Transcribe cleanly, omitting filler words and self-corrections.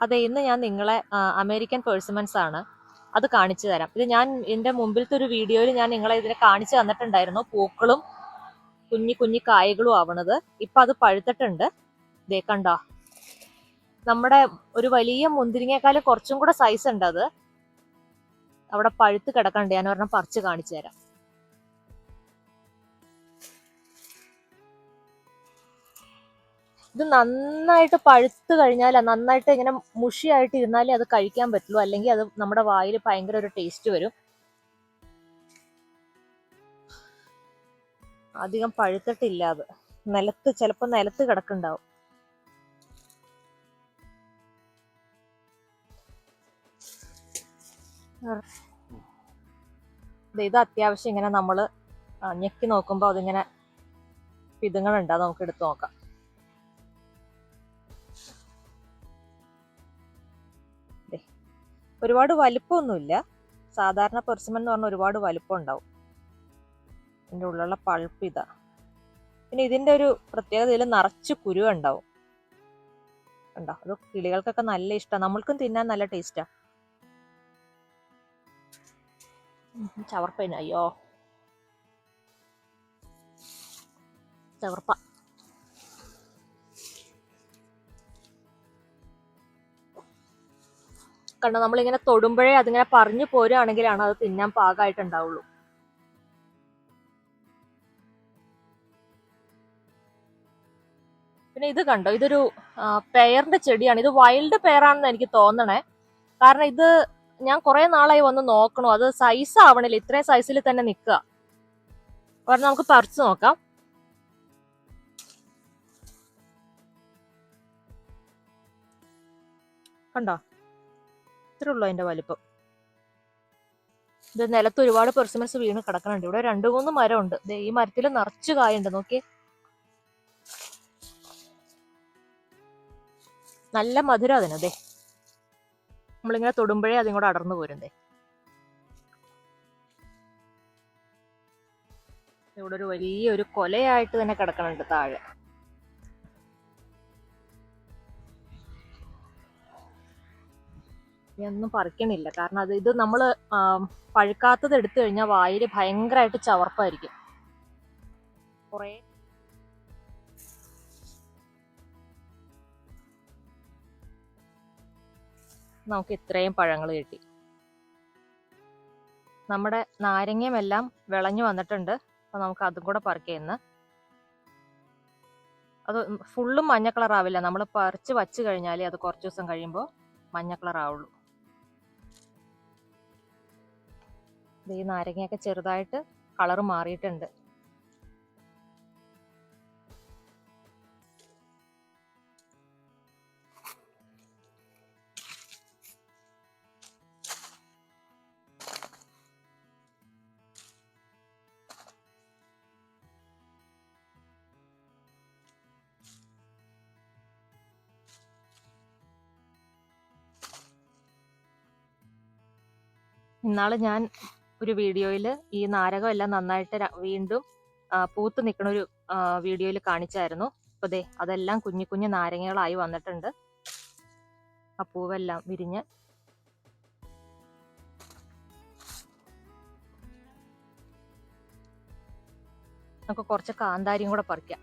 അതെ, ഇന്ന് ഞാൻ നിങ്ങളെ അമേരിക്കൻ പേഴ്സിമൻസ് ആണ് അത് കാണിച്ചു തരാം. ഇത് ഞാൻ എൻ്റെ മുമ്പിലത്തെ ഒരു വീഡിയോയിൽ ഞാൻ നിങ്ങളെ ഇതിനെ കാണിച്ചു തന്നിട്ടുണ്ടായിരുന്നു. പൂക്കളും കുഞ്ഞി കുഞ്ഞി കായകളും ആവണത്. ഇപ്പൊ അത് പഴുത്തിട്ടുണ്ട്. ദേ കണ്ടോ, നമ്മുടെ ഒരു വലിയ മുന്തിരിങ്ങയെക്കാളും കുറച്ചും കൂടെ സൈസ് ഉണ്ട്. അത് അവിടെ പഴുത്ത് കിടക്കണ്ട്. ഞാൻ ഒരെണ്ണം പറിച്ച് കാണിച്ചു തരാം. ഇത് നന്നായിട്ട് പഴുത്ത് കഴിഞ്ഞാൽ, നന്നായിട്ട് ഇങ്ങനെ മുഷിയായിട്ട് ഇരുന്നാലേ അത് കഴിക്കാൻ പറ്റുള്ളൂ. അല്ലെങ്കിൽ അത് നമ്മുടെ വായിൽ ഭയങ്കര ഒരു ടേസ്റ്റ് വരും. അധികം പഴുത്തിട്ടില്ല. അത് ചിലപ്പോൾ നിലത്ത് കിടക്കുന്നുണ്ടാവും. ഇത് അത്യാവശ്യം ഇങ്ങനെ നമ്മൾ ഞെക്കി നോക്കുമ്പോൾ അതിങ്ങനെ പിതുങ്ങളുണ്ട്. അത് നമുക്ക് എടുത്ത് നോക്കാം. ഒരുപാട് വലിപ്പമൊന്നുമില്ല. സാധാരണ പെർസിമൻ എന്ന് പറഞ്ഞാൽ ഒരുപാട് വലിപ്പം ഉണ്ടാവും. ഇതിൻ്റെ ഉള്ളിലുള്ള പൾപ്പ് ഇതാ. പിന്നെ ഇതിൻ്റെ ഒരു പ്രത്യേകത, ഇതിൽ നിറച്ച് കുരു ഉണ്ടാവും. കണ്ടോ, അത് കിളികൾക്കൊക്കെ നല്ല ഇഷ്ടമാണ്. നമ്മൾക്കും തിന്നാൻ നല്ല ടേസ്റ്റാ. ചവർപ്പ, അയ്യോ ചവർപ്പ. കണ്ടോ, നമ്മളിങ്ങനെ തൊടുമ്പോഴേ അതിങ്ങനെ പറഞ്ഞു പോരുകയാണെങ്കിലാണ് അത് തിന്നാൻ പാകമായിട്ടുണ്ടാവുള്ളൂ. പിന്നെ ഇത് കണ്ടോ, ഇതൊരു പെയറിന്റെ ചെടിയാണ്. ഇത് വൈൽഡ് പെയറാണെന്ന് എനിക്ക് തോന്നണേ. കാരണം ഇത് ഞാൻ കുറെ നാളായി വന്ന് നോക്കണു. അത് സൈസ് ആവണില്ല. ഇത്രയും സൈസിൽ തന്നെ നിൽക്കുക. കാരണം നമുക്ക് പറിച്ചു നോക്കാം. കണ്ടോ, ഇത്രേ ഉള്ളൂ അതിന്റെ വലിപ്പം. ഇത് നിലത്ത് ഒരുപാട് പെർസിമൻസ് വീണ് കിടക്കണുണ്ട്. ഇവിടെ 2-3 മരമുണ്ട്. ഈ മരത്തിൽ നിറച്ചു കായുണ്ട്. നോക്കി, നല്ല മധുരം അതിന്. അതെ, നമ്മളിങ്ങനെ തൊടുമ്പോഴേ അതും കൂടെ അടർന്നു പോരുന്നേ. ഇവിടെ ഒരു വലിയൊരു കൊലയായിട്ട് തന്നെ കിടക്കണുണ്ട് താഴെ. ഒന്നും പറിക്കണില്ല. കാരണം ഇത് നമ്മൾ പഴുക്കാത്തത് എടുത്തു കഴിഞ്ഞാൽ വായിൽ ഭയങ്കരമായിട്ട് ചവർപ്പായിരിക്കും. കുറേ നമുക്ക് ഇത്രയും പഴങ്ങൾ കിട്ടി. നമ്മുടെ നാരങ്ങയുമെല്ലാം വിളഞ്ഞു വന്നിട്ടുണ്ട്. അപ്പൊ നമുക്ക് അതും കൂടെ പറിക്കുന്ന. അത് ഫുള്ളും മഞ്ഞ കളർ ആവില്ല. നമ്മൾ പറിച്ച് വച്ച് കഴിഞ്ഞാൽ അത് കുറച്ച് ദിവസം കഴിയുമ്പോൾ മഞ്ഞ കളർ ആവുള്ളൂ. ഈ നാരങ്ങയൊക്കെ ചെറുതായിട്ട് കളർ മാറിയിട്ടുണ്ട്. ഇന്നാള് ഞാൻ ഒരു വീഡിയോയിൽ ഈ നാരകം എല്ലാം നന്നായിട്ട് വീണ്ടും പൂത്ത് നിൽക്കുന്ന ഒരു വീഡിയോയിൽ കാണിച്ചായിരുന്നു. അപ്പൊ ദേ അതെല്ലാം കുഞ്ഞു കുഞ്ഞു നാരങ്ങകളായി വന്നിട്ടുണ്ട്. ആ പൂവെല്ലാം വിരിഞ്ഞ്. നമുക്ക് കുറച്ച് കാന്താരിയും കൂടെ പറിക്കാം.